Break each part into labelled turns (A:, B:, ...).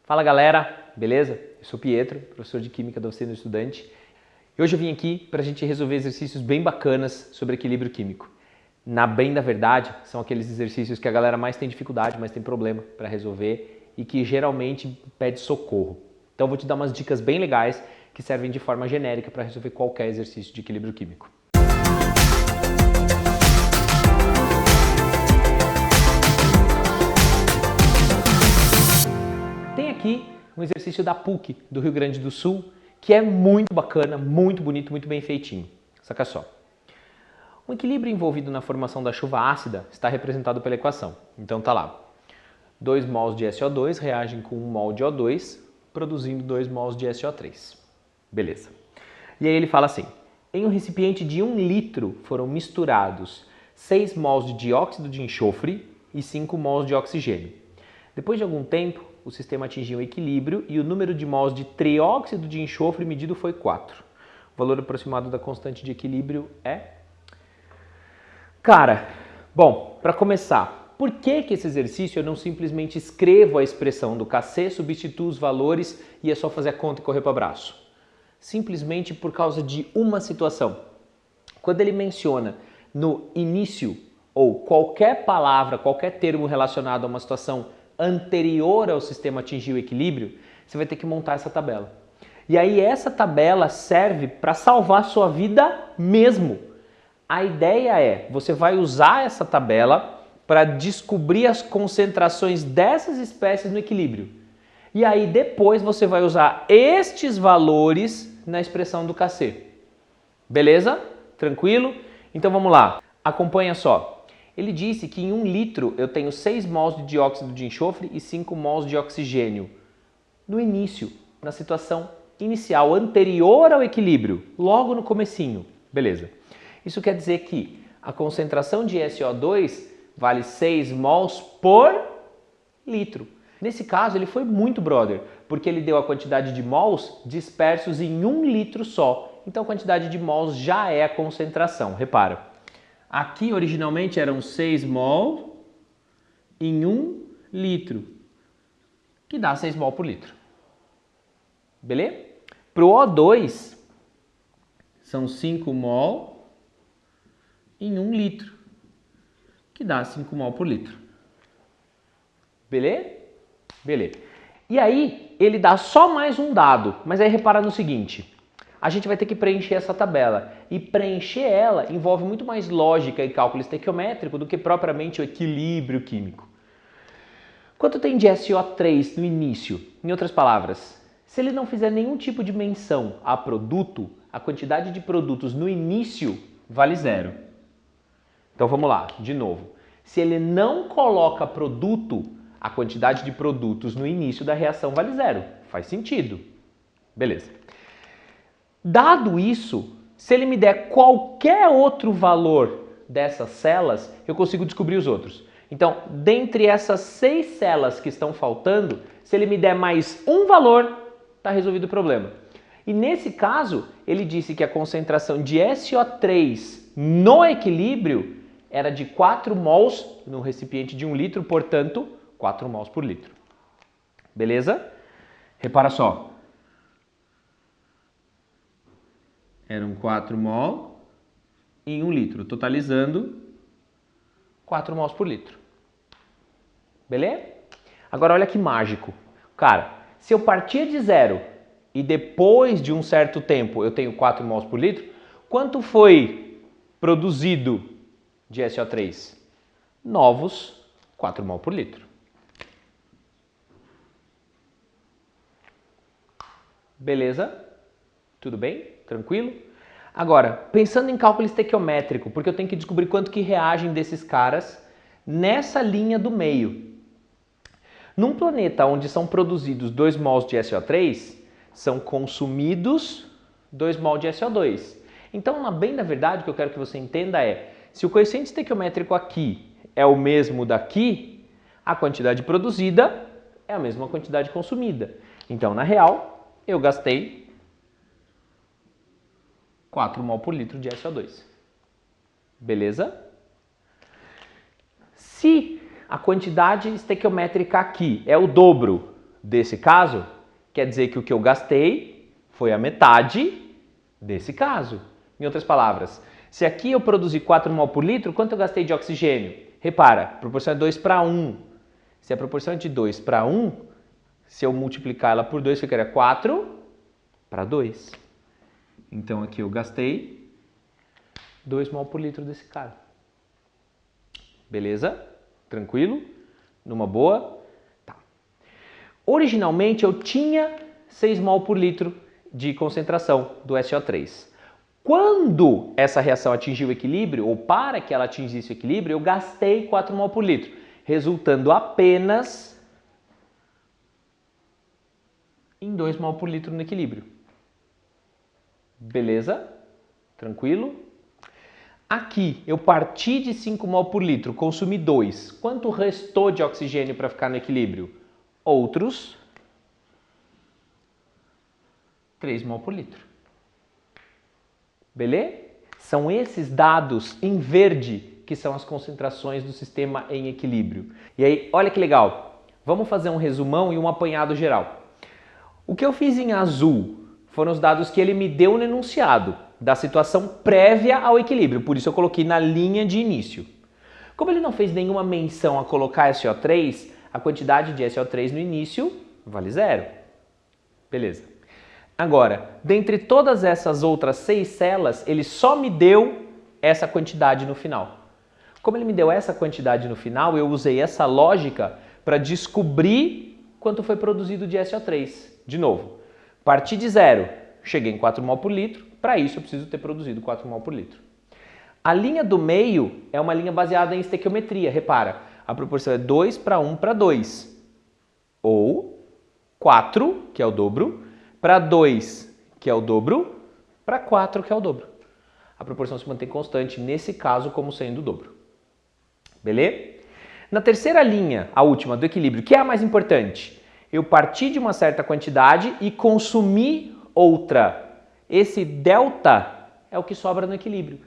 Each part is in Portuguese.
A: Fala galera, beleza? Eu sou o Pietro, professor de Química da Oficina do Estudante. E hoje eu vim aqui para a gente resolver exercícios bem bacanas sobre equilíbrio químico. Bem da verdade, são aqueles exercícios que a galera mais tem dificuldade, mais tem problema para resolver e que geralmente pede socorro. Então eu vou te dar umas dicas bem legais que servem de forma genérica para resolver qualquer exercício de equilíbrio químico. Tem aqui um exercício da PUC do Rio Grande do Sul que é muito bacana, muito bonito, muito bem feitinho. Saca só. O equilíbrio envolvido na formação da chuva ácida está representado pela equação. Então tá lá. 2 mols de SO2 reagem com 1 mol de O2, produzindo 2 mols de SO3. Beleza. E aí ele fala assim, em um recipiente de 1 litro foram misturados 6 mols de dióxido de enxofre e 5 mols de oxigênio. Depois de algum tempo, o sistema atingiu o equilíbrio e o número de mols de trióxido de enxofre medido foi 4. O valor aproximado da constante de equilíbrio é... Cara, bom, para começar, por que esse exercício eu não simplesmente escrevo a expressão do Kc, substituo os valores e é só fazer a conta e correr para o abraço? Simplesmente por causa de uma situação. Quando ele menciona no início ou qualquer palavra, qualquer termo relacionado a uma situação anterior ao sistema atingir o equilíbrio, você vai ter que montar essa tabela. E aí essa tabela serve para salvar sua vida mesmo. A ideia é, você vai usar essa tabela para descobrir as concentrações dessas espécies no equilíbrio. E aí depois você vai usar estes valores na expressão do Kc. Beleza? Tranquilo? Então vamos lá. Acompanha só. Ele disse que em 1 litro eu tenho 6 mols de dióxido de enxofre e 5 mols de oxigênio. No início, na situação inicial, anterior ao equilíbrio, logo no comecinho. Beleza. Isso quer dizer que a concentração de SO2 vale 6 mols por litro. Nesse caso, ele foi muito brother, porque ele deu a quantidade de mols dispersos em 1 litro só. Então a quantidade de mols já é a concentração, repara. Aqui, originalmente, eram 6 mol em 1 litro, que dá 6 mol por litro. Beleza? Para o O2, são 5 mol em 1 litro, que dá 5 mol por litro. Beleza? Beleza. E aí, ele dá só mais um dado, mas aí repara no seguinte... A gente vai ter que preencher essa tabela. E preencher ela envolve muito mais lógica e cálculo estequiométrico do que propriamente o equilíbrio químico. Quanto tem de SO3 no início? Em outras palavras, se ele não fizer nenhum tipo de menção a produto, a quantidade de produtos no início vale 0. Então vamos lá, de novo. Se ele não coloca produto, a quantidade de produtos no início da reação vale 0. Faz sentido. Beleza. Dado isso, se ele me der qualquer outro valor dessas células, eu consigo descobrir os outros. Então, dentre essas 6 células que estão faltando, se ele me der mais um valor, está resolvido o problema. E nesse caso, ele disse que a concentração de SO3 no equilíbrio era de 4 mols no recipiente de 1 litro, portanto, 4 mols por litro. Beleza? Repara só. Eram 4 mol em 1 litro, totalizando 4 mols por litro. Beleza? Agora olha que mágico. Cara, se eu partir de 0 e depois de um certo tempo eu tenho 4 mols por litro, quanto foi produzido de SO3? Novos 4 mol por litro. Beleza? Tudo bem? Tranquilo? Agora, pensando em cálculo estequiométrico, porque eu tenho que descobrir quanto que reagem desses caras nessa linha do meio. Num planeta onde são produzidos 2 mols de SO3, são consumidos 2 mols de SO2. Então, bem na verdade, o que eu quero que você entenda é, se o coeficiente estequiométrico aqui é o mesmo daqui, a quantidade produzida é a mesma quantidade consumida. Então, na real, eu gastei 4 mol por litro de SO2. Beleza? Se a quantidade estequiométrica aqui é o dobro desse caso, quer dizer que o que eu gastei foi a metade desse caso. Em outras palavras, se aqui eu produzi 4 mol por litro, quanto eu gastei de oxigênio? Repara, a proporção é 2 para 1. Se a proporção é de 2 para 1, se eu multiplicar ela por 2, ficaria 4 para 2. Então aqui eu gastei 2 mol por litro desse cara. Beleza? Tranquilo? Numa boa? Tá. Originalmente eu tinha 6 mol por litro de concentração do SO3. Quando essa reação atingiu o equilíbrio, ou para que ela atingisse o equilíbrio, eu gastei 4 mol por litro, resultando apenas em 2 mol por litro no equilíbrio. Beleza? Tranquilo? Aqui eu parti de 5 mol por litro, consumi 2. Quanto restou de oxigênio para ficar no equilíbrio? Outros 3 mol por litro. Beleza? São esses dados em verde que são as concentrações do sistema em equilíbrio. E aí, olha que legal. Vamos fazer um resumão e um apanhado geral. O que eu fiz em azul foram os dados que ele me deu no enunciado da situação prévia ao equilíbrio, por isso eu coloquei na linha de início. Como ele não fez nenhuma menção a colocar SO3, a quantidade de SO3 no início vale 0. Beleza. Agora, dentre todas essas outras 6 células, ele só me deu essa quantidade no final. Como ele me deu essa quantidade no final, eu usei essa lógica para descobrir quanto foi produzido de SO3. De novo, parti de 0, cheguei em 4 mol por litro, para isso eu preciso ter produzido 4 mol por litro. A linha do meio é uma linha baseada em estequiometria, repara, a proporção é 2 para 1 para 2, ou 4, que é o dobro, para 2, que é o dobro, para 4, que é o dobro. A proporção se mantém constante, nesse caso, como sendo o dobro. Beleza? Na terceira linha, a última, do equilíbrio, que é a mais importante, eu parti de uma certa quantidade e consumi outra. Esse delta é o que sobra no equilíbrio.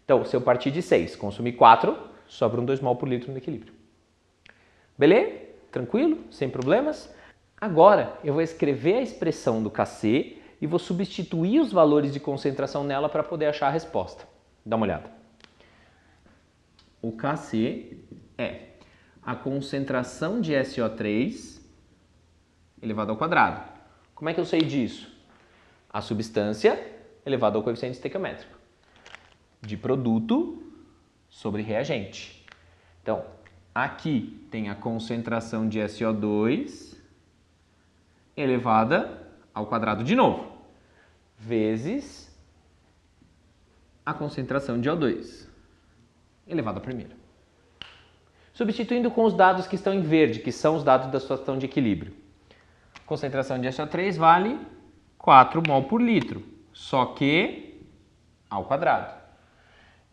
A: Então, se eu partir de 6, consumi 4, sobram 2 mol por litro no equilíbrio. Beleza? Tranquilo? Sem problemas? Agora, eu vou escrever a expressão do Kc e vou substituir os valores de concentração nela para poder achar a resposta. Dá uma olhada. O Kc é a concentração de SO3 elevado ao quadrado. Como é que eu sei disso? A substância elevado ao coeficiente estequiométrico de produto sobre reagente. Então, aqui tem a concentração de SO2 elevada ao quadrado de novo, vezes a concentração de O2 elevado à primeira. Substituindo com os dados que estão em verde, que são os dados da situação de equilíbrio. Concentração de SO3 vale 4 mol por litro, só que ao quadrado,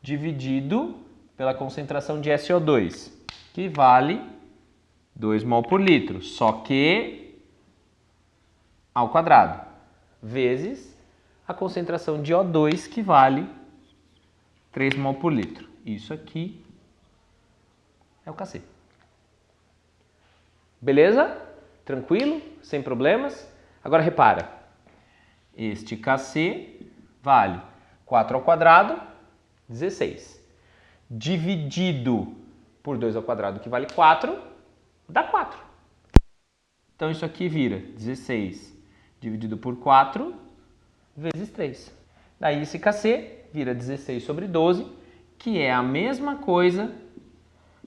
A: dividido pela concentração de SO2, que vale 2 mol por litro, só que ao quadrado, vezes a concentração de O2, que vale 3 mol por litro. Isso aqui é o Kc. Beleza? Tranquilo? Sem problemas? Agora repara, este Kc vale 4 ao quadrado, 16. Dividido por 2 ao quadrado, que vale 4, dá 4. Então isso aqui vira 16 dividido por 4 vezes 3. Daí esse Kc vira 16 sobre 12, que é a mesma coisa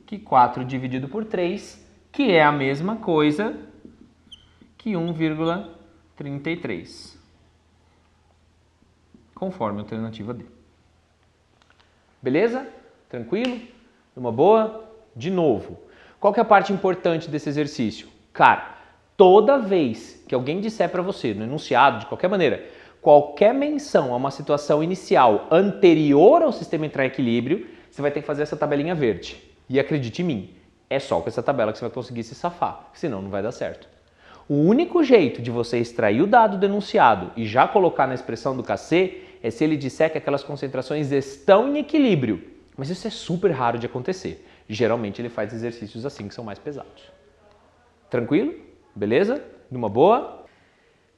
A: que 4 dividido por 3, que é a mesma coisa que 1,33. Conforme a alternativa D. Beleza? Tranquilo? Numa boa? De novo. Qual que é a parte importante desse exercício? Cara, toda vez que alguém disser para você, no enunciado, de qualquer maneira, qualquer menção a uma situação inicial anterior ao sistema entrar em equilíbrio, você vai ter que fazer essa tabelinha verde. E acredite em mim, é só com essa tabela que você vai conseguir se safar, senão não vai dar certo. O único jeito de você extrair o dado do enunciado e já colocar na expressão do Kc é se ele disser que aquelas concentrações estão em equilíbrio. Mas isso é super raro de acontecer. Geralmente ele faz exercícios assim que são mais pesados. Tranquilo? Beleza? Numa boa?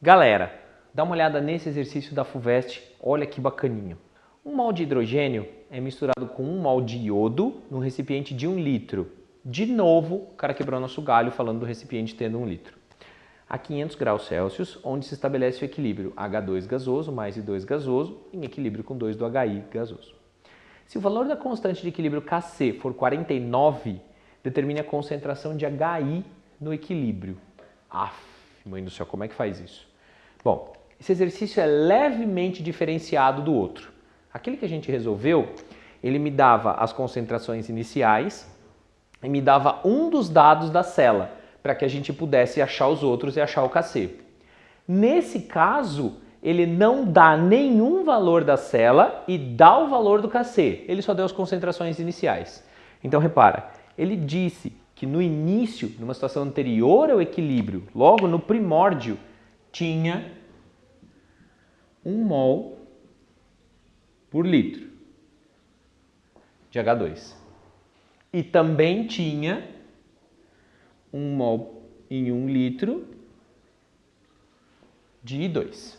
A: Galera, dá uma olhada nesse exercício da FUVEST, olha que bacaninho. 1 mol de hidrogênio é misturado com 1 mol de iodo num recipiente de 1 litro. De novo, o cara quebrou nosso galho falando do recipiente tendo 1 litro. A 500 graus Celsius, onde se estabelece o equilíbrio H2 gasoso mais I2 gasoso em equilíbrio com 2 do HI gasoso. Se o valor da constante de equilíbrio Kc for 49, determine a concentração de HI no equilíbrio. Aff, mãe do céu, como é que faz isso? Bom, esse exercício é levemente diferenciado do outro. Aquele que a gente resolveu, ele me dava as concentrações iniciais e me dava um dos dados da cela, para que a gente pudesse achar os outros e achar o Kc. Nesse caso, ele não dá nenhum valor da cela e dá o valor do Kc. Ele só deu as concentrações iniciais. Então, repara, ele disse que no início, numa situação anterior ao equilíbrio, logo no primórdio, tinha 1 mol por litro de H2. E também tinha 1 mol em 1 litro de I2.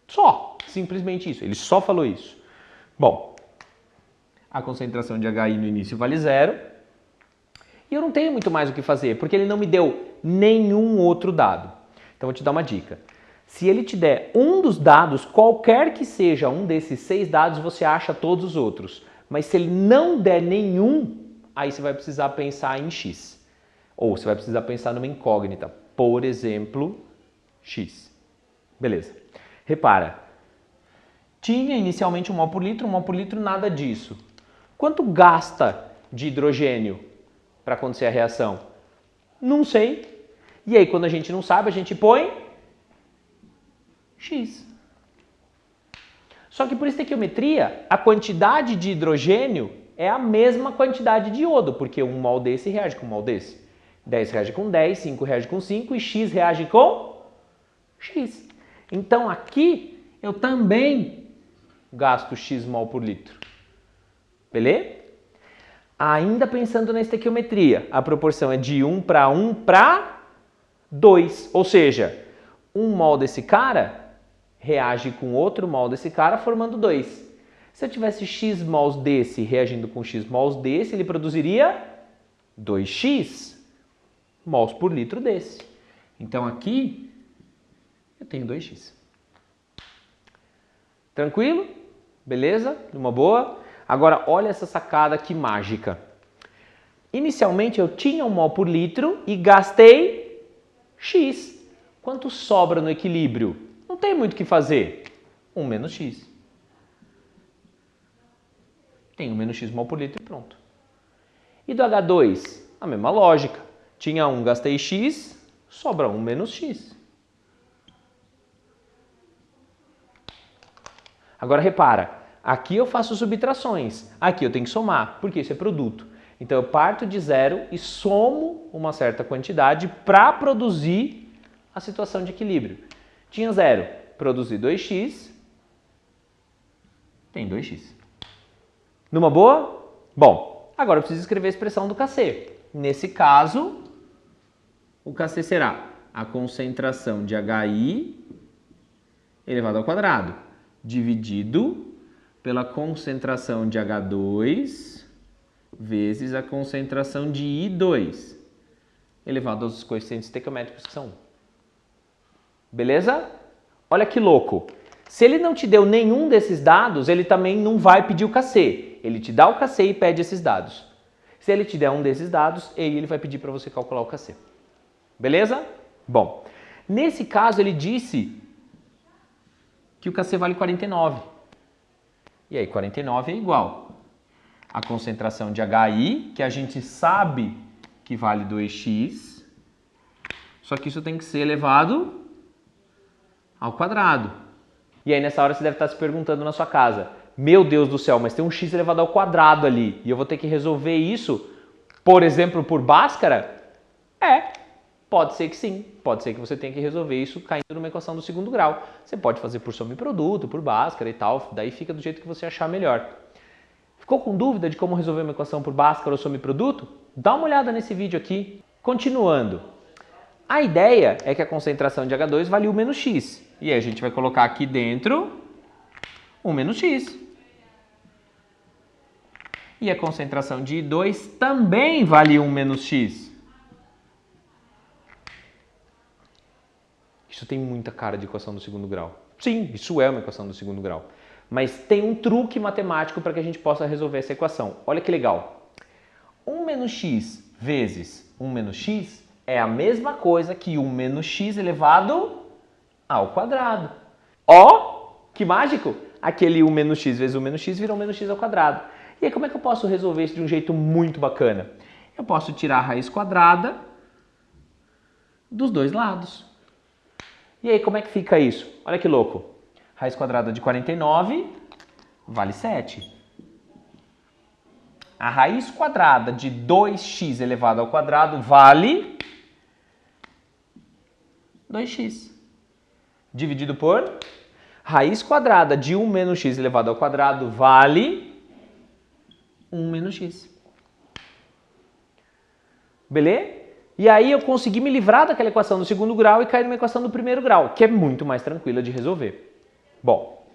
A: Só, simplesmente isso. Ele só falou isso. Bom, a concentração de HI no início vale 0. E eu não tenho muito mais o que fazer, porque ele não me deu nenhum outro dado. Então, eu vou te dar uma dica. Se ele te der um dos dados, qualquer que seja um desses 6 dados, você acha todos os outros. Mas se ele não der nenhum, aí você vai precisar pensar em X. Ou você vai precisar pensar numa incógnita. Por exemplo, X. Beleza. Repara. Tinha inicialmente 1 mol por litro, nada disso. Quanto gasta de hidrogênio para acontecer a reação? Não sei. E aí, quando a gente não sabe, a gente põe X. Só que por estequiometria, a quantidade de hidrogênio é a mesma quantidade de iodo, porque 1 mol desse reage com 1 mol desse. 10 reage com 10, 5 reage com 5 e X reage com X. Então aqui eu também gasto X mol por litro. Beleza? Ainda pensando na estequiometria, a proporção é de 1 para 1 para 2. Ou seja, 1 mol desse cara reage com outro mol desse cara, formando 2. Se eu tivesse X mols desse reagindo com X mols desse, ele produziria 2X mols por litro desse. Então aqui eu tenho 2X. Tranquilo? Beleza? Numa boa? Agora olha essa sacada que mágica. Inicialmente eu tinha 1 mol por litro e gastei X. Quanto sobra no equilíbrio? Não tem muito o que fazer. 1 menos X. Tem 1 menos X mol por litro e pronto. E do H2? A mesma lógica. Tinha 1, gastei X, sobra 1 menos X. Agora repara, aqui eu faço subtrações, aqui eu tenho que somar, porque isso é produto. Então eu parto de 0 e somo uma certa quantidade para produzir a situação de equilíbrio. Tinha 0, produzi 2x, tem 2x. Numa boa? Bom, agora eu preciso escrever a expressão do Kc. Nesse caso, o Kc será a concentração de HI elevado ao quadrado, dividido pela concentração de H2 vezes a concentração de I2, elevado aos coeficientes estequiométricos que são 1. Beleza? Olha que louco. Se ele não te deu nenhum desses dados, ele também não vai pedir o Kc. Ele te dá o Kc e pede esses dados. Se ele te der um desses dados, aí ele vai pedir para você calcular o Kc. Beleza? Bom, nesse caso ele disse que o Kc vale 49. E aí 49 é igual a concentração de HI, que a gente sabe que vale 2x, só que isso tem que ser elevado ao quadrado. E aí nessa hora você deve estar se perguntando na sua casa, meu Deus do céu, mas tem um x elevado ao quadrado ali, e eu vou ter que resolver isso, por exemplo, por Bhaskara? Pode ser que sim, pode ser que você tenha que resolver isso caindo numa equação do segundo grau. Você pode fazer por soma e produto, por Bhaskara e tal, daí fica do jeito que você achar melhor. Ficou com dúvida de como resolver uma equação por Bhaskara ou soma e produto? Dá uma olhada nesse vídeo aqui. Continuando, A ideia é que a concentração de H2 vale U menos X. E aí a gente vai colocar aqui dentro U menos X. E a concentração de I2 também vale 1 menos X. Isso tem muita cara de equação do segundo grau. Sim, isso é uma equação do segundo grau. Mas tem um truque matemático para que a gente possa resolver essa equação. Olha que legal. 1 menos x vezes 1 menos x é a mesma coisa que 1 menos x elevado ao quadrado. Ó, que mágico! Aquele 1 menos x vezes 1 menos x virou 1 menos x ao quadrado. E aí como é que eu posso resolver isso de um jeito muito bacana? Eu posso tirar a raiz quadrada dos dois lados. E aí como é que fica isso? Olha que louco. Raiz quadrada de 49 vale 7. A raiz quadrada de 2x elevado ao quadrado vale 2x. Dividido por raiz quadrada de 1 menos x elevado ao quadrado vale 1 menos x. Beleza? E aí eu consegui me livrar daquela equação do segundo grau e cair numa equação do primeiro grau, que é muito mais tranquila de resolver. Bom,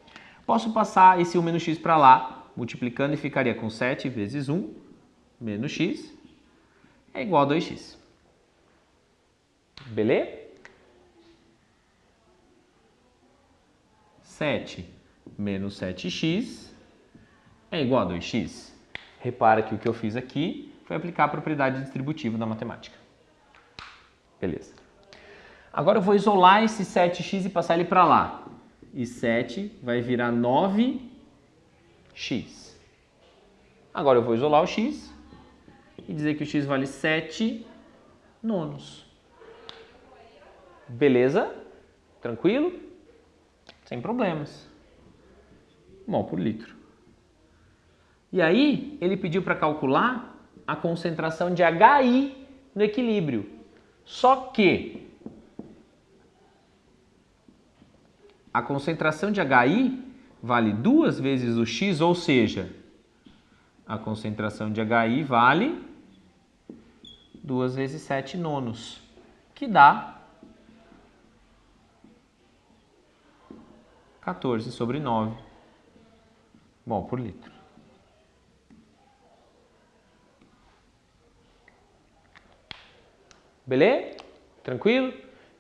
A: posso passar esse 1 menos x para lá, multiplicando e ficaria com 7 vezes 1 menos x é igual a 2x. Beleza? 7 menos 7x é igual a 2x. Repara que o que eu fiz aqui foi aplicar a propriedade distributiva da matemática. Beleza. Agora eu vou isolar esse 7x e passar ele para lá. E 7 vai virar 9x. Agora eu vou isolar o x e dizer que o x vale 7 nonos. Beleza? Tranquilo? Sem problemas. Mol por litro. E aí, ele pediu para calcular a concentração de HI no equilíbrio. Só que a concentração de HI vale 2 vezes o x, ou seja, a concentração de HI vale 2 vezes 7 nonos, que dá 14 sobre 9 mol por litro. Beleza? Tranquilo?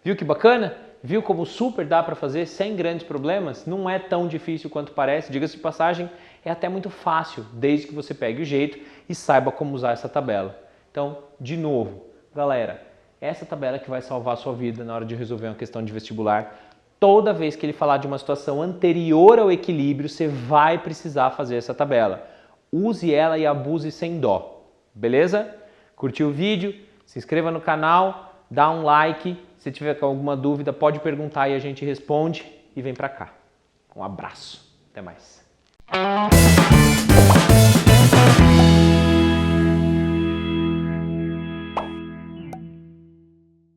A: Viu que bacana? Viu como super dá para fazer sem grandes problemas? Não é tão difícil quanto parece. Diga-se de passagem, é até muito fácil, desde que você pegue o jeito e saiba como usar essa tabela. Então, de novo, galera, essa tabela que vai salvar a sua vida na hora de resolver uma questão de vestibular. Toda vez que ele falar de uma situação anterior ao equilíbrio, você vai precisar fazer essa tabela. Use ela e abuse sem dó. Beleza? Curtiu o vídeo? Se inscreva no canal, dá um like. Se tiver alguma dúvida, pode perguntar e a gente responde. E vem pra cá. Um abraço. Até mais.